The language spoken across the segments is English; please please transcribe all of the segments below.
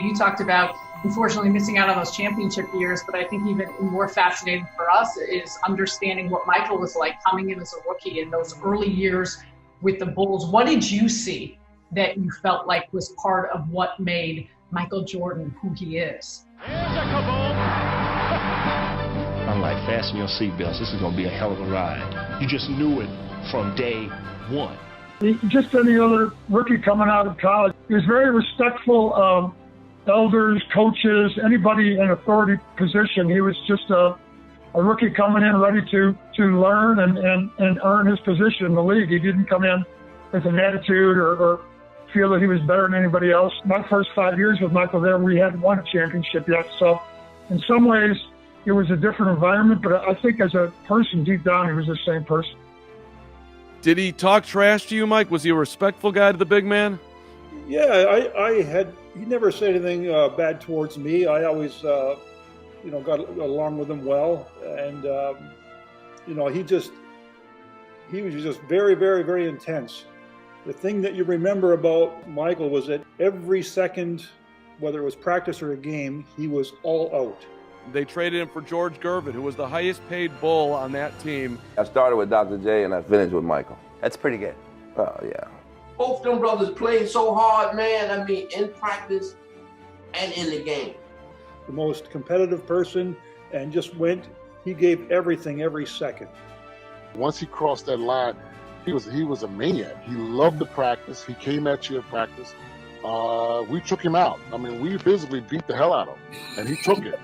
You talked about, unfortunately, missing out on those championship years, but I think even more fascinating for us is understanding what Michael was like coming in as a rookie in those early years with the Bulls. What did you see that you felt like was part of what made Michael Jordan who he is? Unlike fasten your seatbelts, this is going to be a hell of a ride. You just knew it from day one. Just any other rookie coming out of college, he was very respectful of elders, coaches, anybody in authority position. He was just a rookie coming in ready to learn and earn his position in the league. He didn't come in with an attitude or feel that he was better than anybody else. My first 5 years with Michael there, we hadn't won a championship yet. So in some ways, it was a different environment, but I think as a person deep down, he was the same person. Did he talk trash to you, Mike? Was he a respectful guy to the big man? Yeah, he never said anything bad towards me. I always, got along with him well. And, he was just very, very, very intense. The thing that you remember about Michael was that every second, whether it was practice or a game, he was all out. They traded him for George Gervin, who was the highest paid Bull on that team. I started with Dr. J and I finished with Michael. That's pretty good. Oh, yeah. Both them brothers played so hard, man. I mean, in practice and in the game. The most competitive person, and he gave everything every second. Once he crossed that line, he was a maniac. He loved to practice. He came at you in practice. We took him out. I mean, we physically beat the hell out of him, and he took it.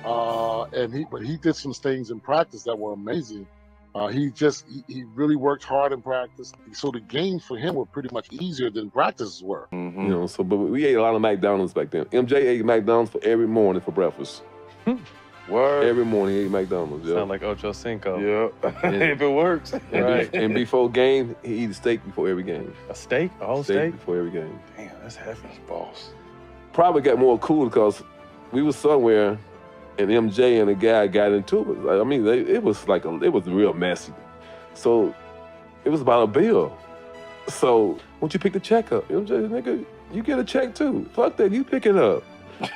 But he did some things in practice that were amazing. He really worked hard in practice. So the games for him were pretty much easier than practices were. Mm-hmm. But we ate a lot of McDonald's back then. MJ ate McDonald's for every morning for breakfast. Word. Every morning he ate McDonald's. Sound like Ocho Cinco. Yeah. If it works. Right. And before game, he eat a steak before every game. A steak? A whole steak? Before every game. Damn, that's heavy, boss. Probably got more cool because we was somewhere and MJ and a guy got into it. I mean, it was real messy. So it was about a bill. So once you pick the check up, MJ, nigga, you get a check too. Fuck that, you pick it up.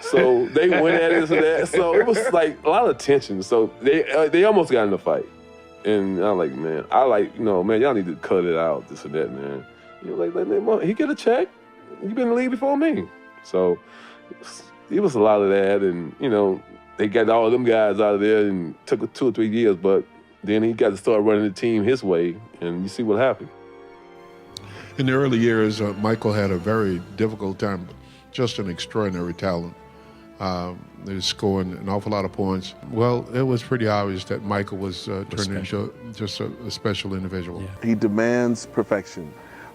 So they went at it and that. So it was like a lot of tension. So they almost got in a fight. And I'm like, man, man, y'all need to cut it out, this and that, man. Like, he get a check. You been in the league before me. So it was a lot of that. And, they got all them guys out of there and took 2 or 3 years, but then he got to start running the team his way, and you see what happened. In the early years, Michael had a very difficult time, just an extraordinary talent. He was scoring an awful lot of points. Well, it was pretty obvious that Michael was turned into just a special individual. Yeah. He demands perfection.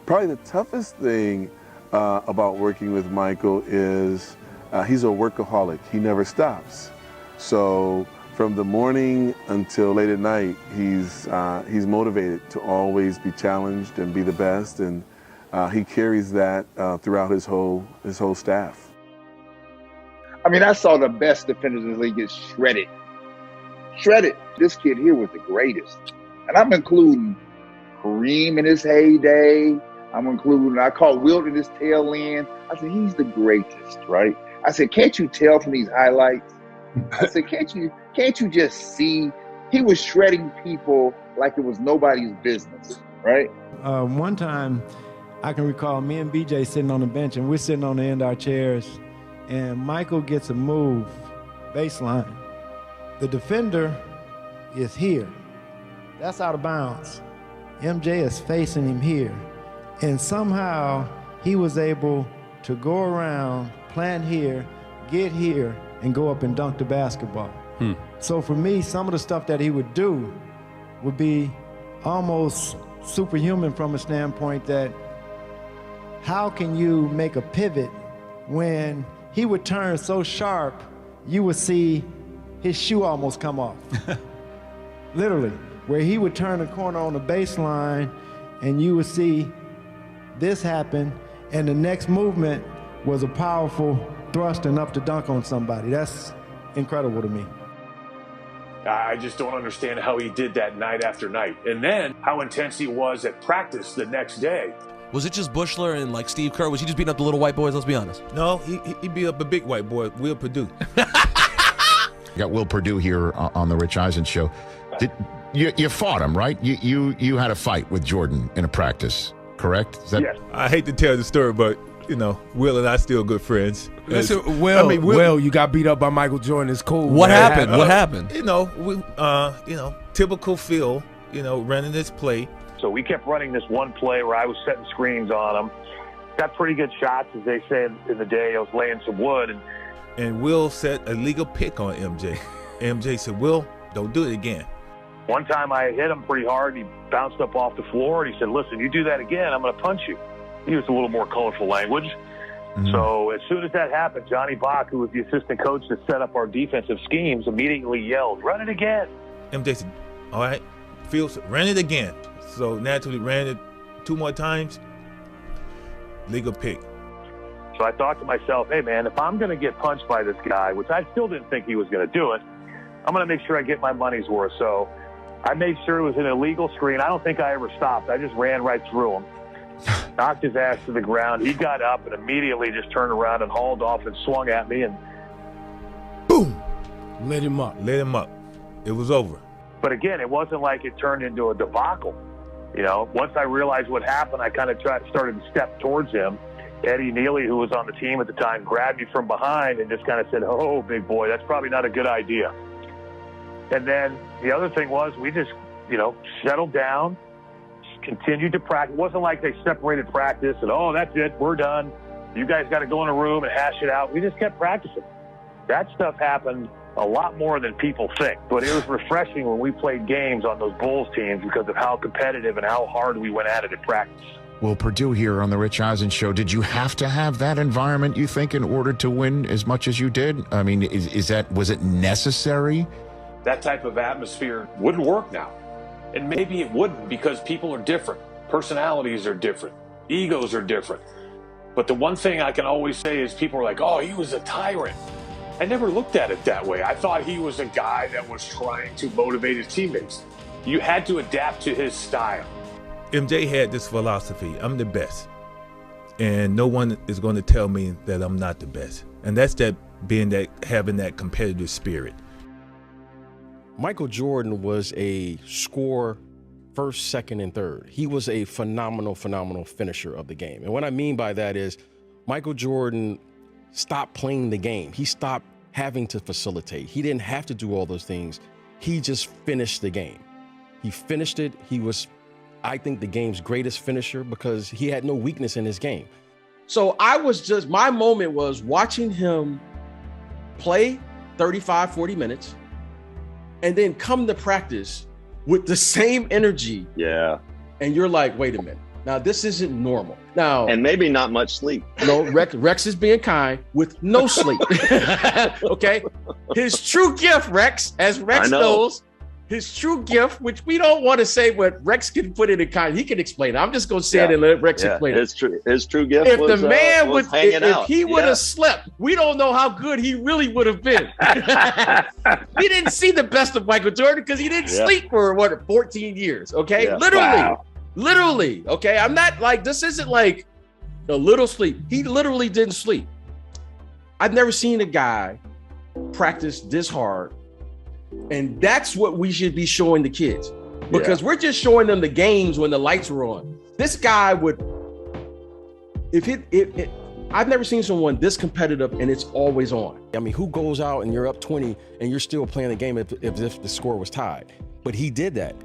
Probably the toughest thing about working with Michael is he's a workaholic. He never stops. So from the morning until late at night, he's motivated to always be challenged and be the best, and he carries that throughout his whole staff. I mean, I saw the best defenders in the league get shredded. Shredded. This kid here was the greatest. And I'm including Kareem in his heyday. I called Wilt in his tail end. I said, he's the greatest, right? I said, can't you tell from these highlights? I said, can't you just see? He was shredding people like it was nobody's business, right? One time, I can recall me and BJ sitting on the bench, and we're sitting on the end of our chairs, and Michael gets a move, baseline. The defender is here. That's out of bounds. MJ is facing him here. And somehow, he was able to go around, plant here, get here, and go up and dunk the basketball. So for me, some of the stuff that he would do would be almost superhuman from a standpoint that how can you make a pivot when he would turn so sharp, you would see his shoe almost come off. Literally, where he would turn the corner on the baseline and you would see this happen, and the next movement was a powerful thrust and up to dunk on somebody. That's incredible to me. I just don't understand how he did that night after night. And then how intense he was at practice the next day. Was it just Buechler and like Steve Kerr? Was he just beating up the little white boys? Let's be honest. No, he beat up a big white boy, Will Perdue. Got Will Perdue here on the Rich Eisen show. You fought him, right? You had a fight with Jordan in a practice, correct? Yes. I hate to tell the story, but Will and I still good friends. Listen, Will, you got beat up by Michael Jordan. It's cool. What happened? What happened? Typical Phil, running this play. So we kept running this one play where I was setting screens on them. Got pretty good shots, as they say in the day. I was laying some wood. And Will set a legal pick on MJ. MJ said, Will, don't do it again. One time I hit him pretty hard. He bounced up off the floor, and he said, listen, you do that again, I'm going to punch you. He used a little more colorful language. Mm-hmm. So as soon as that happened, Johnny Bach, who was the assistant coach that set up our defensive schemes, immediately yelled, run it again. MJ said, all right. Phil said, run it again. So naturally ran it 2 more times, legal pick. So I thought to myself, hey, man, if I'm going to get punched by this guy, which I still didn't think he was going to do it, I'm going to make sure I get my money's worth. So I made sure it was an illegal screen. I don't think I ever stopped. I just ran right through him, knocked his ass to the ground. He got up and immediately just turned around and hauled off and swung at me. And boom, let him up. It was over. But again, it wasn't like it turned into a debacle. Once I realized what happened, I kind of started to step towards him. Eddie Neely, who was on the team at the time, grabbed me from behind and just kind of said, oh, big boy, that's probably not a good idea. And then the other thing was we just, settled down, continued to practice. It wasn't like they separated practice and, oh, that's it, we're done. You guys got to go in a room and hash it out. We just kept practicing. That stuff happened a lot more than people think. But it was refreshing when we played games on those Bulls teams because of how competitive and how hard we went at it at practice. Will Perdue here on the Rich Eisen show. Did you have to have that environment, you think, in order to win as much as you did? I mean, was it necessary? That type of atmosphere wouldn't work now. And maybe it wouldn't because people are different. Personalities are different. Egos are different. But the one thing I can always say is people are like, oh, he was a tyrant. I never looked at it that way. I thought he was a guy that was trying to motivate his teammates. You had to adapt to his style. MJ had this philosophy, I'm the best. And no one is going to tell me that I'm not the best. And that's having that competitive spirit. Michael Jordan was a scorer first, second, and third. He was a phenomenal finisher of the game. And what I mean by that is Michael Jordan stopped playing the game. He stopped having to facilitate. He didn't have to do all those things. He just finished the game. He finished it. He was, I think, the game's greatest finisher because he had no weakness in his game. So my moment was watching him play 35, 40 minutes and then come to practice with the same energy. Yeah. And you're like, wait a minute. Now, this isn't normal. Now, and maybe not much sleep. No, Rex is being kind with no sleep. Okay. His true gift, Rex, as Rex knows, his true gift, which we don't want to say, but Rex can put it in kind. He can explain it. I'm just going to say it and let Rex explain it. His true gift if was, the man was hanging out. If he would have slept, we don't know how good he really would have been. We didn't see the best of Michael Jordan because he didn't sleep for 14 years. Okay. Yeah. Literally. Okay. I'm not like, this isn't like a little sleep. He literally didn't sleep. I've never seen a guy practice this hard. And that's what we should be showing the kids because we're just showing them the games when the lights were on. This guy would, I've never seen someone this competitive and it's always on. I mean, who goes out and you're up 20 and you're still playing the game if the score was tied? But he did that.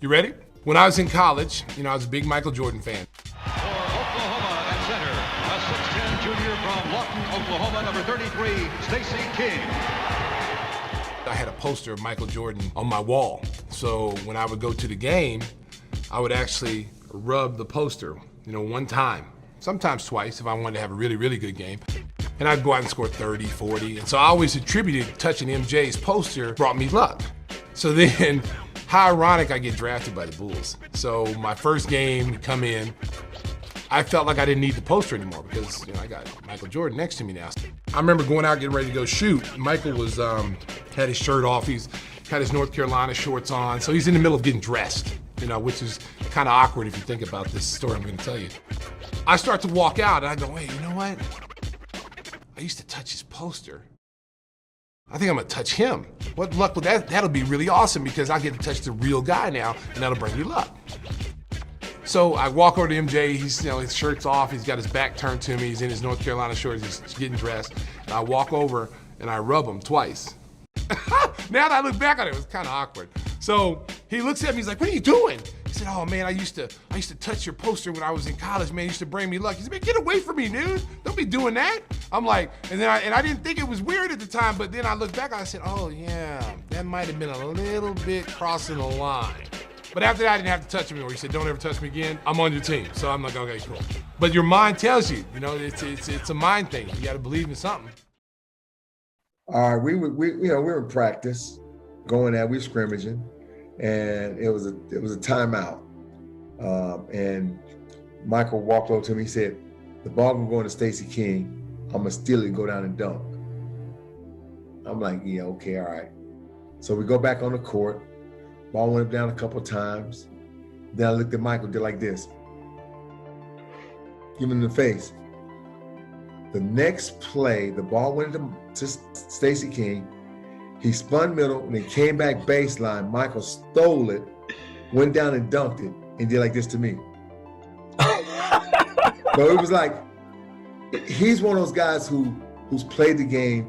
You ready? When I was in college, I was a big Michael Jordan fan. For Oklahoma at center, a 6'10" junior from Lawton, Oklahoma, number 33, Stacey King. I had a poster of Michael Jordan on my wall. So when I would go to the game, I would actually rub the poster, one time, sometimes twice if I wanted to have a really, really good game. And I'd go out and score 30, 40. And so I always attributed touching MJ's poster brought me luck. So then, how ironic I get drafted by the Bulls. So my first game, come in, I felt like I didn't need the poster anymore because I got Michael Jordan next to me now. I remember going out getting ready to go shoot. Michael was had his shirt off. He's had his North Carolina shorts on, so he's in the middle of getting dressed. which is kind of awkward if you think about this story I'm going to tell you. I start to walk out, and I go, wait, you know what? I used to touch his poster. I think I'm going to touch him. What luck with that? That'll be really awesome because I get to touch the real guy now, and that'll bring me luck. So I walk over to MJ, he's, his shirt's off, he's got his back turned to me, he's in his North Carolina shorts, he's getting dressed. And I walk over and I rub him twice. Now that I look back on it, it was kind of awkward. So he looks at me, he's like, what are you doing? He said, oh man, I used to touch your poster when I was in college, man. It used to bring me luck. He said, man, get away from me, dude. Don't be doing that. I'm like, and I didn't think it was weird at the time, but then I looked back and I said, oh yeah, that might have been a little bit crossing the line. But after that, I didn't have to touch him anymore. He said, don't ever touch me again. I'm on your team. So I'm like, okay, cool. But your mind tells you, it's a mind thing. You got to believe in something. All right, we were in practice, going at, we were scrimmaging, and it was a timeout. And Michael walked over to me, he said, the ball gonna go to Stacey King. I'm gonna steal it and go down and dunk. I'm like, yeah, okay, all right. So we go back on the court. Ball went up down a couple times. Then I looked at Michael, did like this. Give him in the face. The next play, the ball went to Stacey King. He spun middle and then came back baseline. Michael stole it, went down and dunked it, and did like this to me. So it was like, he's one of those guys who's played the game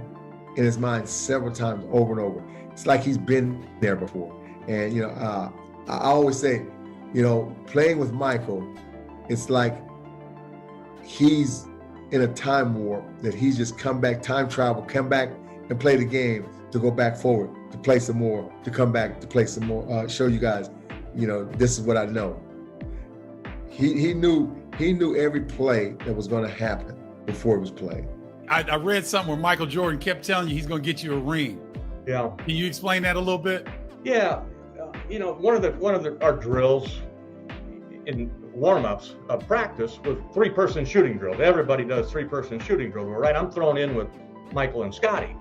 in his mind several times over and over. It's like he's been there before. And, I always say, playing with Michael, it's like he's in a time warp that he's just come back, time travel, come back and play the game to go back forward, to play some more, to come back to play some more, show you guys, this is what I know. He knew every play that was going to happen before it was played. I read something where Michael Jordan kept telling you he's going to get you a ring. Yeah. Can you explain that a little bit? Yeah. One of our drills in warm-ups of practice was 3-person shooting drill. Everybody does 3-person shooting drill, right? I'm thrown in with Michael and Scotty,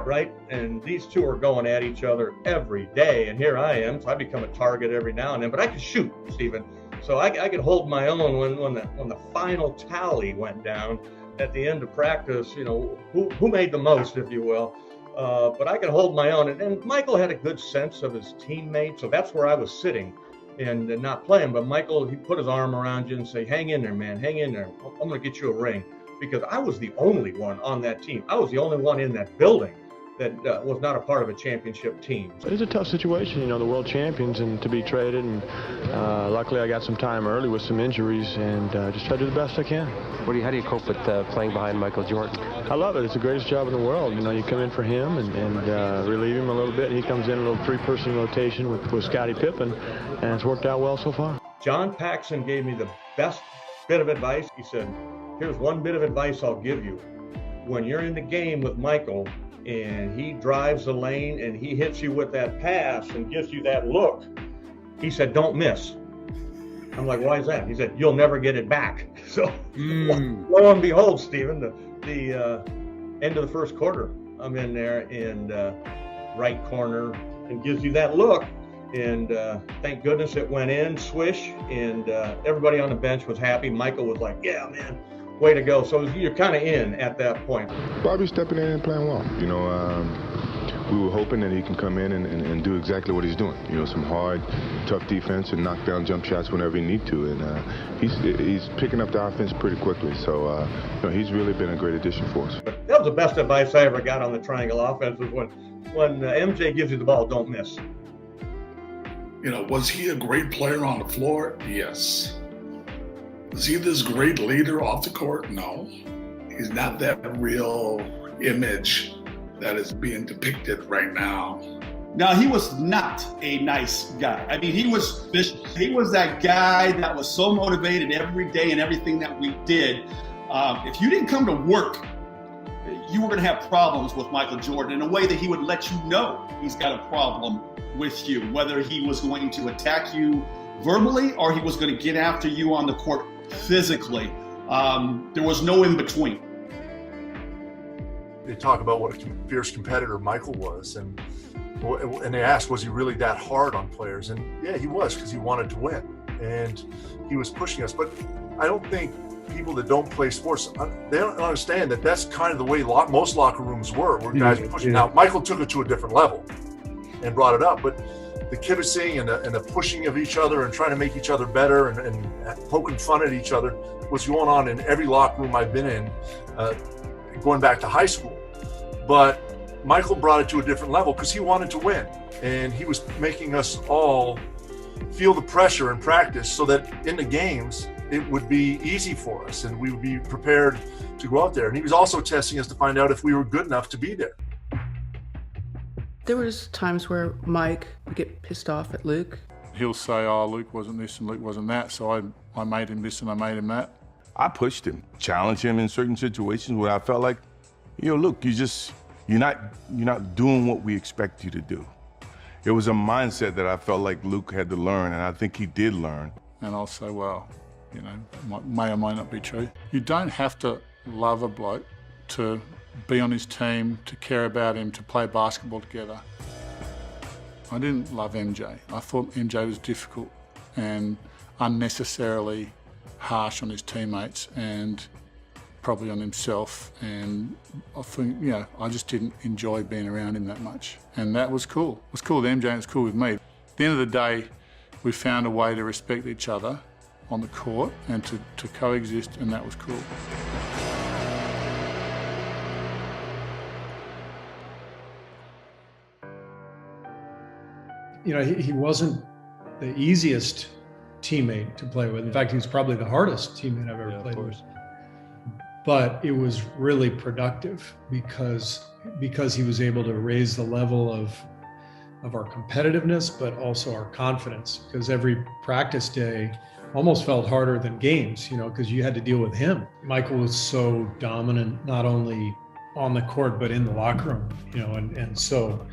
right? And these two are going at each other every day. And here I am, so I become a target every now and then. But I could shoot, Stephen. So I could hold my own when the final tally went down at the end of practice. Who made the most, if you will. But I could hold my own. And Michael had a good sense of his teammates, so that's where I was sitting and not playing. But Michael, he put his arm around you and say, hang in there, man, hang in there. I'm going to get you a ring. Because I was the only one on that team. I was the only one in that building that was not a part of a championship team. It's a tough situation, the world champions, and to be traded. And luckily, I got some time early with some injuries, and just try to do the best I can. How do you cope with playing behind Michael Jordan? I love it. It's the greatest job in the world. You come in for him and relieve him a little bit. He comes in a little 3-person rotation with Scottie Pippen, and it's worked out well so far. John Paxson gave me the best bit of advice. He said, here's one bit of advice I'll give you. When you're in the game with Michael and he drives the lane and he hits you with that pass and gives you that look, he said, don't miss. I'm like, why is that? He said, you'll never get it back. So lo and behold, Stephen, the end of the first quarter, I'm in there and right corner and gives you that look. And thank goodness it went in, swish, and everybody on the bench was happy. Michael was like, yeah, man, way to go. So you're kind of in at that point. Bobby's stepping in and playing well. We were hoping that he can come in and do exactly what he's doing. Some hard, tough defense and knock down jump shots whenever he need to. And he's picking up the offense pretty quickly. So, he's really been a great addition for us. But that was the best advice I ever got on the triangle offense was when MJ gives you the ball, don't miss. Was he a great player on the floor? Yes. Was he this great leader off the court? No. He's not that real image that is being depicted right now. Now, he was not a nice guy. I mean, he was that guy that was so motivated every day in everything that we did. If you didn't come to work, you were going to have problems with Michael Jordan in a way that he would let you know he's got a problem with you, whether he was going to attack you verbally or he was going to get after you on the court physically. There was no in between. They talk about what a fierce competitor Michael was, and and they asked, was he really that hard on players? And yeah, he was, because he wanted to win, and he was pushing us. But I don't think people that don't play sports, they don't understand that that's kind of the way most locker rooms were guys pushing. Now, Michael took it to a different level and brought it up, but the kibitzing and the pushing of each other and trying to make each other better and poking fun at each other was going on in every locker room I've been in, going back to high school. But Michael brought it to a different level because he wanted to win, and he was making us all feel the pressure in practice so that in the games it would be easy for us and we would be prepared to go out there. And he was also testing us to find out if we were good enough to be there. There was times where Mike would get pissed off at Luke. He'll say, oh, Luke wasn't this and Luke wasn't that, so I made him this and I made him that. I pushed him, challenged him in certain situations where I felt like, Luke, you're not doing what we expect you to do. It was a mindset that I felt like Luke had to learn, and I think he did learn. And I'll say, well, may or may not be true. You don't have to love a bloke to be on his team, to care about him, to play basketball together. I didn't love MJ. I thought MJ was difficult and unnecessarily harsh on his teammates and probably on himself, and I think, I just didn't enjoy being around him that much. And that was cool. It was cool with MJ and it was cool with me. At the end of the day, we found a way to respect each other on the court and to coexist, and that was cool. He wasn't the easiest teammate to play with. In fact, he was probably the hardest teammate I've ever played with. But it was really productive because he was able to raise the level of our competitiveness, but also our confidence. Because every practice day almost felt harder than games, because you had to deal with him. Michael was so dominant, not only on the court, but in the locker room, and so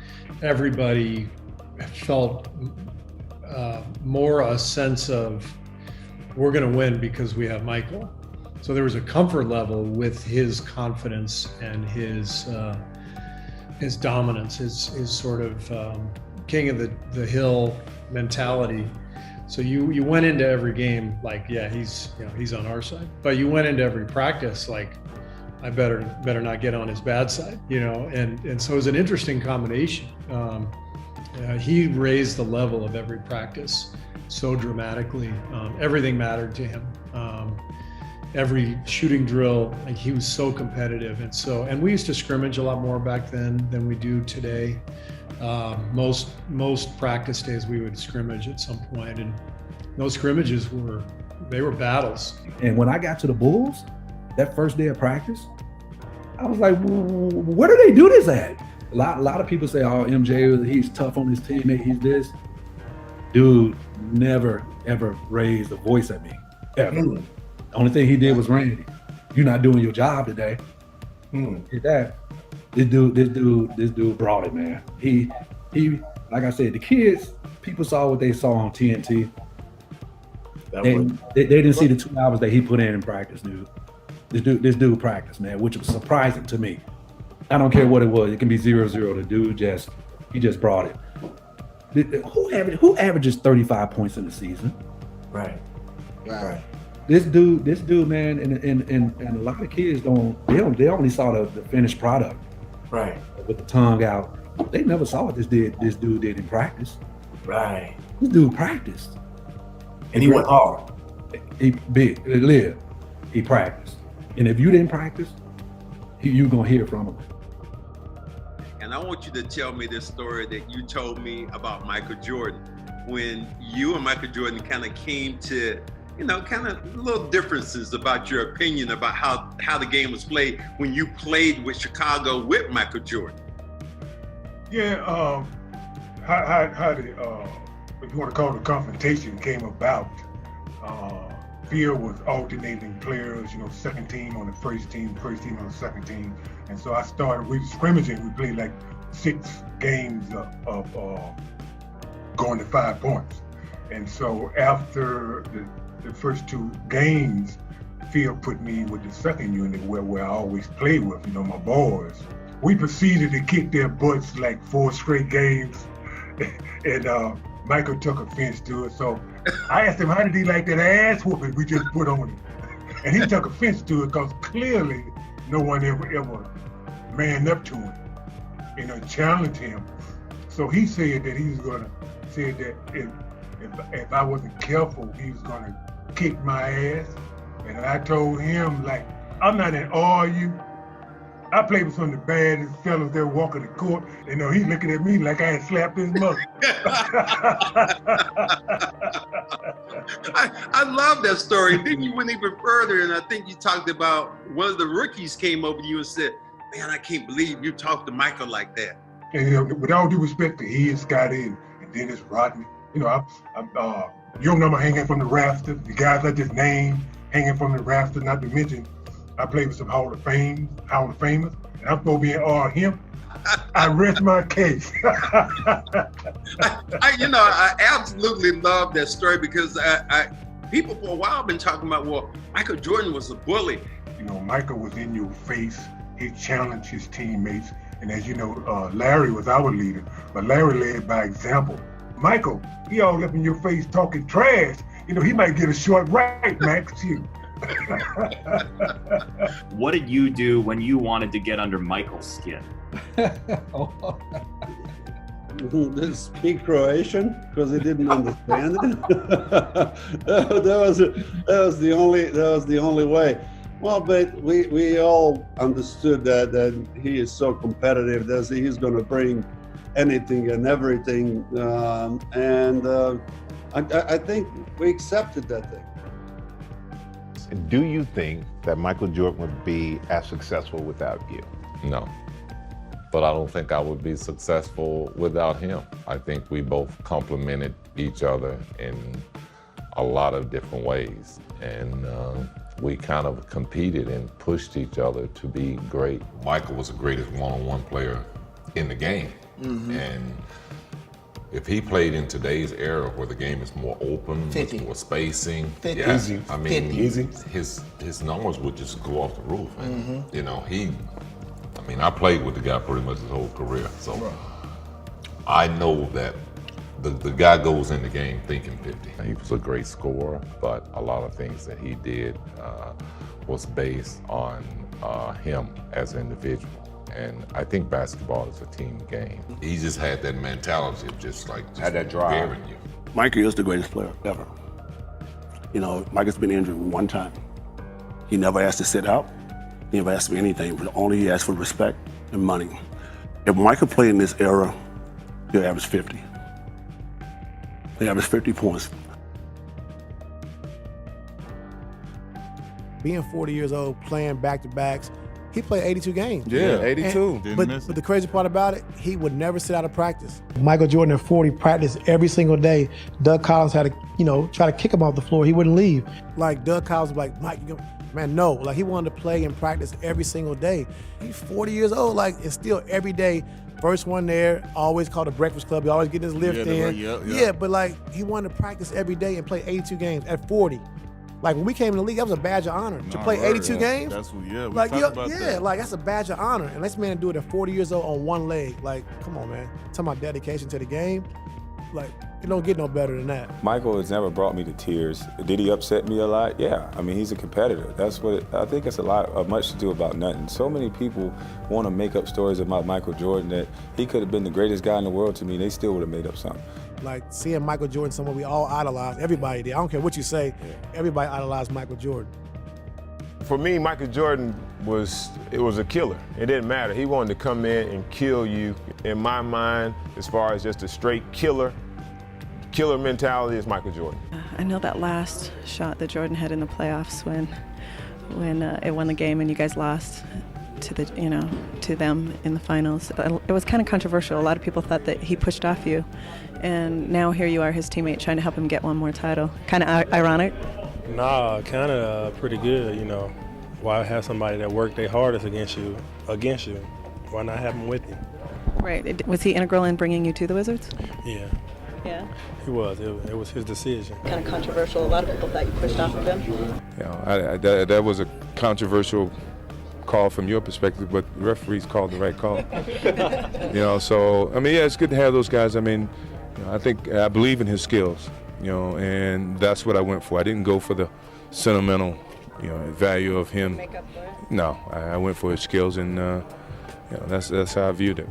everybody felt more a sense of, we're going to win because we have Michael. So there was a comfort level with his confidence and his dominance, his sort of king of the hill mentality. So you went into every game like, yeah, he's on our side. But you went into every practice like, I better not get on his bad side, And so it was an interesting combination. He raised the level of every practice so dramatically. Everything mattered to him. Every shooting drill, like he was so competitive, and we used to scrimmage a lot more back then than we do today. Most practice days we would scrimmage at some point, and those scrimmages were battles. And when I got to the Bulls, that first day of practice, I was like, where do they do this at? A lot of people say, oh, MJ, he's tough on his teammate, he's this. Dude never, ever raised a voice at me, ever. The only thing he did was, Randy, you're not doing your job today. Did that. This dude brought it, man. He, like I said, the kids, people saw what they saw on TNT. They didn't see the 2 hours that he put in practice, dude. This dude practiced, man, which was surprising to me. I don't care what it was. It can be 0-0. The dude he just brought it. Who averages 35 points in the season? Right. This dude, man, and a lot of kids they only saw the finished product. Right. With the tongue out. They never saw what this dude did in practice. Right. This dude practiced. And he went hard. He lived. He practiced. And if you didn't practice, you're gonna hear from him. And I want you to tell me this story that you told me about Michael Jordan, when you and Michael Jordan kind of came to, kind of little differences about your opinion about how the game was played when you played with Chicago with Michael Jordan. Yeah, how the, if you want to call it a confrontation, came about. Phil was alternating players, second team on the first team on the second team. And so we were scrimmaging, we played like 6 games of going to 5 points. And so after the first 2 games, Phil put me with the second unit where I always play with, my boys. we proceeded to kick their butts like 4 straight games. And Michael took offense to it. So I asked him, how did he like that ass whooping we just put on him? And he took offense to it because clearly no one ever manned up to him, challenged him. So he said that if I wasn't careful, he was gonna kick my ass. And I told him, like, I'm not in awe of you. I played with some of the baddest fellas that walking the court. He looking at me like I had slapped his mother. I love that story. Then you went even further, and I think you talked about one of the rookies came over to you and said, man, I can't believe you talked to Michael like that. And with all due respect to he and Scotty and Dennis Rodman, you don't know hanging from the rafter, the guys I just named hanging from the rafter, not to mention I played with some Hall of Famers, and I'm supposed to be in awe of him. I rest my case. I absolutely love that story because people for a while have been talking about, well, Michael Jordan was a bully. Michael was in your face. He challenged his teammates. And as you know, Larry was our leader, but Larry led by example. Michael, he all up in your face talking trash. He might get a short right, Max. What did you do when you wanted to get under Michael's skin? Didn't speak Croatian because he didn't understand it. that was the only way. Well, but we all understood that he is so competitive that he's going to bring anything and everything, and I think we accepted that thing. Do you think that Michael Jordan would be as successful without you? No, but I don't think I would be successful without him. I think we both complemented each other in a lot of different ways, and we kind of competed and pushed each other to be great. Michael was the greatest one-on-one player in the game, and if he played in today's era where the game is more open, with more spacing, Easy. I mean, Easy. his numbers would just go off the roof. And, I played with the guy pretty much his whole career, so I know that the guy goes in the game thinking 50. He was a great scorer, but a lot of things that he did was based on him as an individual. And I think basketball is a team game. He just had that mentality of just had that drive. You. Michael is the greatest player ever. Michael's been injured one time. He never asked to sit out. He never asked for anything, but only he asked for respect and money. If Michael played in this era, he'll average 50. He averaged 50 points. Being 40 years old, playing back-to-backs, he played 82 games. Yeah, 82. But the crazy part about it, he would never sit out of practice. Michael Jordan at 40 practiced every single day. Doug Collins had to, try to kick him off the floor. He wouldn't leave. Like Doug Collins was like, Mike, man, no. Like he wanted to play and practice every single day. He's 40 years old, it's still every day. First one there, always called the Breakfast Club. He always getting his lift in. Yeah, but he wanted to practice every day and play 82 games at 40. When we came in the league, that was a badge of honor to play 82 games. That's what, we talked about that. That's a badge of honor. And this man do it at 40 years old on one leg. Come on, man. Talking about dedication to the game. It don't get no better than that. Michael has never brought me to tears. Did he upset me a lot? Yeah. He's a competitor. That's what I think it's much to do about nothing. So many people want to make up stories about Michael Jordan that he could have been the greatest guy in the world to me. They still would have made up something. Seeing Michael Jordan, someone we all idolize. Everybody did. I don't care what you say. Everybody idolized Michael Jordan. For me, Michael Jordan was a killer. It didn't matter. He wanted to come in and kill you. In my mind, as far as just a straight killer mentality is Michael Jordan. I know that last shot that Jordan had in the playoffs when it won the game and you guys lost to them in the finals. It was kind of controversial. A lot of people thought that he pushed off you, and now here you are, his teammate, trying to help him get one more title. Kind of ironic. Nah, kind of pretty good. Why have somebody that worked their hardest against you? Why not have him with you? Right. Was he integral in bringing you to the Wizards? Yeah. Yeah. He was. It was his decision. Kind of controversial. A lot of people thought you pushed off of him. That was a controversial call from your perspective, but the referees called the right call. So, I mean, yeah, it's good to have those guys. I mean, I believe in his skills, and that's what I went for. I didn't go for the sentimental, value of him. No, I went for his skills, and that's how I viewed it.